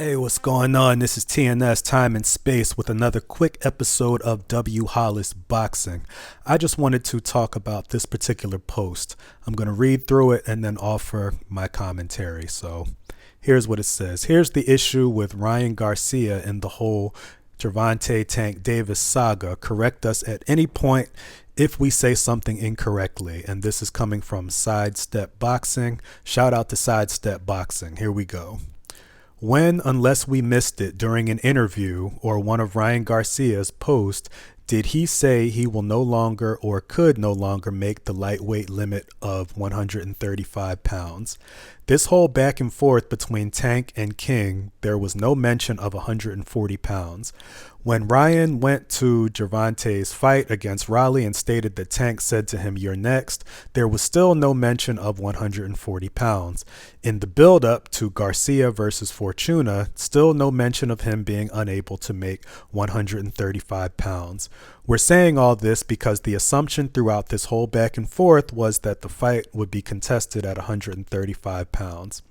Hey, what's going on? This is TNS Time and Space with another quick episode of Hollis Boxing. I just wanted to talk about this particular post. I'm going to read through it and then offer my commentary. So here's what it says. Here's the issue with Ryan Garcia and the whole Gervonta Tank Davis saga. Correct us at any point if we say something incorrectly. And this is coming from Sidestep Boxing. Shout out to Sidestep Boxing. Here we go. When, unless we missed it during an interview or one of Ryan Garcia's posts, did he say he will no longer or could no longer make the lightweight limit of 135 pounds? This whole back and forth between Tank and King, there was no mention of 140 pounds. When Ryan went to Gervonta's fight against Raleigh and stated that Tank said to him, "You're next," there was still no mention of 140 pounds. In the build-up to Garcia versus Fortuna, still no mention of him being unable to make 135 pounds. We're saying all this because the assumption throughout this whole back and forth was that the fight would be contested at 135 pounds.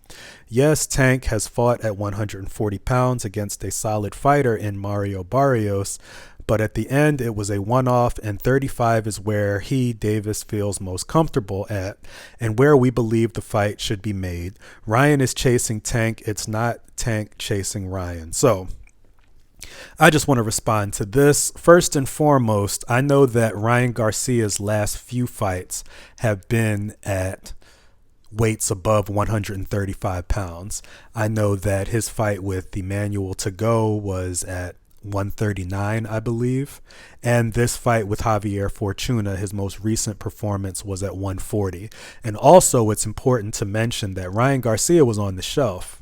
Yes, Tank has fought at 140 pounds against a solid fighter in Mario Barrios, but at the end it was a one-off, and 35 is where he, Davis, feels most comfortable at and where we believe the fight should be made. Ryan is chasing Tank. It's not Tank chasing Ryan. So I just want to respond to this. First and foremost, I know that Ryan Garcia's last few fights have been at weights above 135 pounds. I know that his fight with Emmanuel to go was at 139, I believe. And this fight with Javier Fortuna, his most recent performance, was at 140. And also, it's important to mention that Ryan Garcia was on the shelf.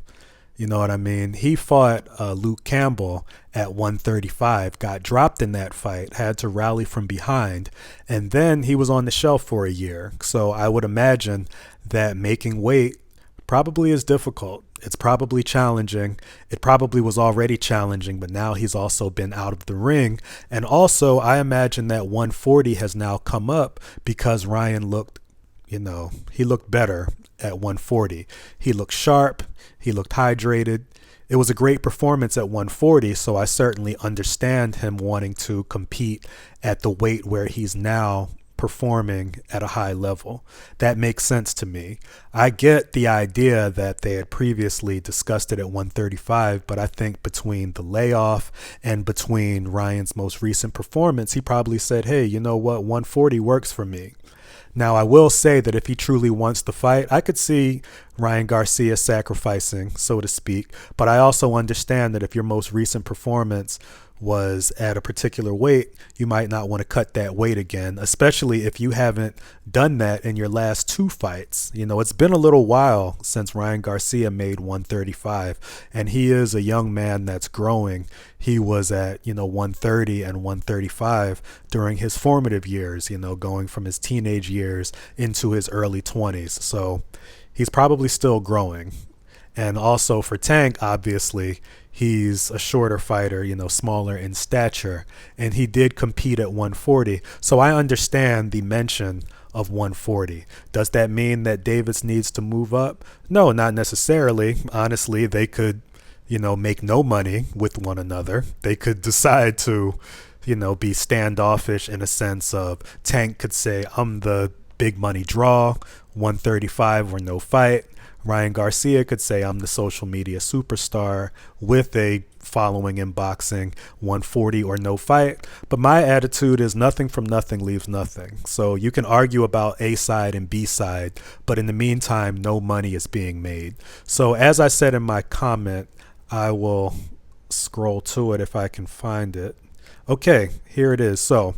You know what I mean? He fought Luke Campbell at 135, got dropped in that fight, had to rally from behind, and then he was on the shelf for a year. So I would imagine that making weight probably is difficult. It's probably challenging. It probably was already challenging, but now he's also been out of the ring. And also, I imagine that 140 has now come up because Ryan looked, he looked better at 140. He looked sharp. He looked hydrated. It was a great performance at 140, so I certainly understand him wanting to compete at the weight where he's now performing at a high level. That makes sense to me. I get the idea that they had previously discussed it at 135, but I think between the layoff and between Ryan's most recent performance, he probably said, hey, you know what, 140 works for me. Now, I will say that if he truly wants the fight, I could see Ryan Garcia sacrificing, so to speak. But I also understand that if your most recent performance was at a particular weight, you might not want to cut that weight again, especially if you haven't done that in your last two fights. It's been a little while since Ryan Garcia made 135, and he is a young man that's growing. He was at, 130 and 135 during his formative years, going from his teenage years into his early 20s. So he's probably still growing. And also for Tank, obviously, he's a shorter fighter, smaller in stature, and he did compete at 140. So I understand the mention of 140. Does that mean that Davis needs to move up? No, not necessarily. Honestly, they could, make no money with one another. They could decide to, be standoffish in a sense of Tank could say, I'm the big money draw, 135 or no fight. Ryan Garcia could say, I'm the social media superstar with a following in boxing, 140 or no fight. But my attitude is nothing from nothing leaves nothing. So you can argue about A side and B side, but in the meantime, no money is being made. So as I said in my comment, I will scroll to it if I can find it. Okay, here it is. So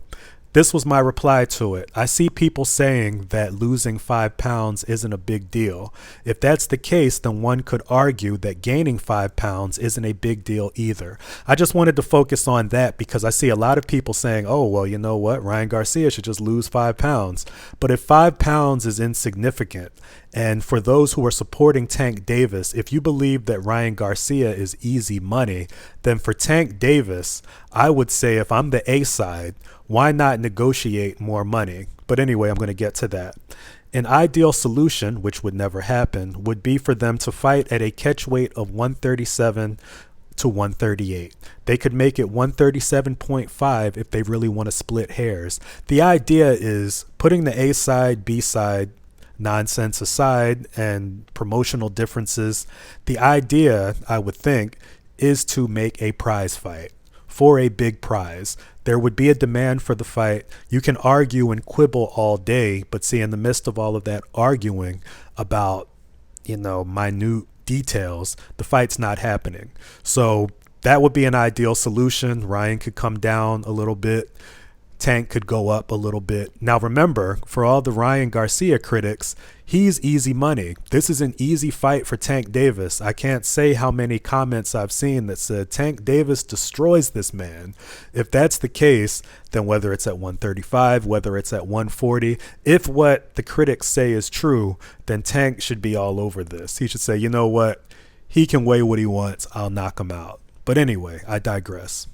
this was my reply to it. I see people saying that losing 5 pounds isn't a big deal. If that's the case, then one could argue that gaining 5 pounds isn't a big deal either. I just wanted to focus on that because I see a lot of people saying, oh, well, you know what? Ryan Garcia should just lose 5 pounds. But if 5 pounds is insignificant, and for those who are supporting Tank Davis, if you believe that Ryan Garcia is easy money, then for Tank Davis, I would say if I'm the A side, why not negotiate more money? But anyway, I'm going to get to that. An ideal solution, which would never happen, would be for them to fight at a catch weight of 137 to 138. They could make it 137.5 if they really want to split hairs. The idea is putting the A side, B side nonsense aside and promotional differences. The idea, I would think, is to make a prize fight for a big prize. There would be a demand for the fight. You can argue and quibble all day, but see, in the midst of all of that arguing about, minute details, the fight's not happening. So that would be an ideal solution. Ryan could come down a little bit. Tank could go up a little bit. Now remember, for all the Ryan Garcia critics, he's easy money. This is an easy fight for Tank Davis. I can't say how many comments I've seen that said Tank Davis destroys this man. If that's the case, then whether it's at 135, whether it's at 140, if what the critics say is true, then Tank should be all over this. He should say, you know what? He can weigh what he wants. I'll knock him out. But anyway, I digress.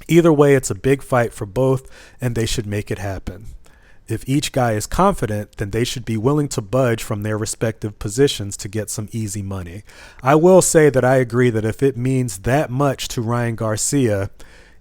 Either way, it's a big fight for both, and they should make it happen. If each guy is confident, then they should be willing to budge from their respective positions to get some easy money. I will say that I agree that if it means that much to Ryan Garcia,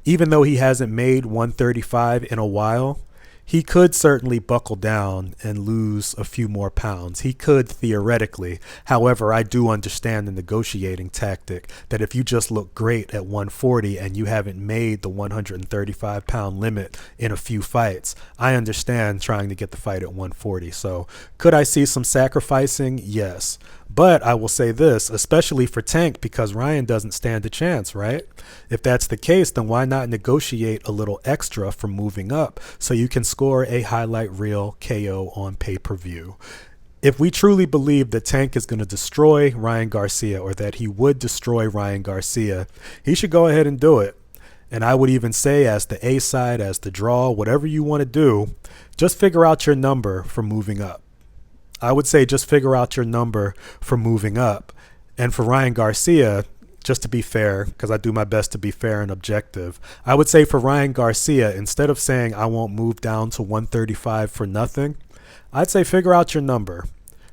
even though he hasn't made 135 in a while, he could certainly buckle down and lose a few more pounds. He could theoretically. However, I do understand the negotiating tactic that if you just look great at 140 and you haven't made the 135 pound limit in a few fights, I understand trying to get the fight at 140. So could I see some sacrificing? Yes. But I will say this, especially for Tank, because Ryan doesn't stand a chance, right? If that's the case, then why not negotiate a little extra for moving up so you can score a highlight reel KO on pay-per-view? If we truly believe that Tank is going to destroy Ryan Garcia, or that he would destroy Ryan Garcia, he should go ahead and do it. And I would even say, as the A side, as the draw, whatever you want to do, just figure out your number for moving up. I would say just figure out your number for moving up. And for Ryan Garcia, just to be fair, because I do my best to be fair and objective, I would say for Ryan Garcia, instead of saying I won't move down to 135 for nothing, I'd say figure out your number.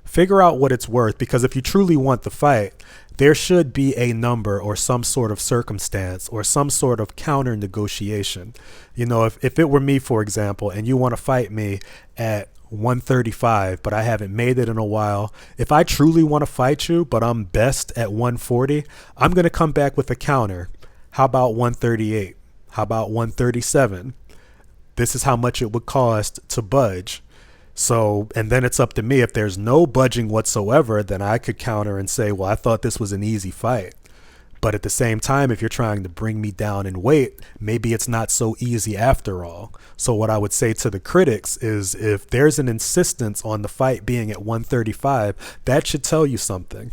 Figure out what it's worth, because if you truly want the fight, there should be a number or some sort of circumstance or some sort of counter negotiation. If it were me, for example, and you want to fight me at 135, but I haven't made it in a while. If I truly want to fight you, but I'm best at 140, I'm going to come back with a counter. How about 138? How about 137? This is how much it would cost to budge. So, and then it's up to me. If there's no budging whatsoever, then I could counter and say, well, I thought this was an easy fight. But at the same time, if you're trying to bring me down in weight, maybe it's not so easy after all. So what I would say to the critics is, if there's an insistence on the fight being at 135, that should tell you something.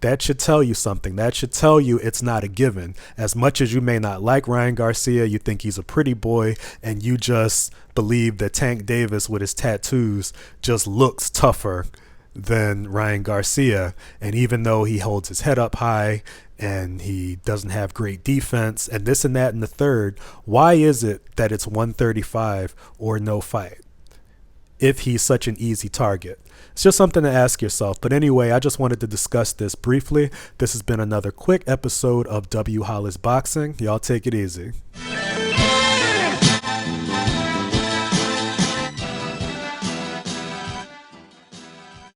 That should tell you something. That should tell you it's not a given. As much as you may not like Ryan Garcia, you think he's a pretty boy, and you just believe that Tank Davis with his tattoos just looks tougher than Ryan Garcia. And even though he holds his head up high and he doesn't have great defense and this and that and the third, why is it that it's 135 or no fight if he's such an easy target? It's just something to ask yourself. But anyway, I just wanted to discuss this briefly. This has been another quick episode of W. Hollis Boxing. Y'all take it easy.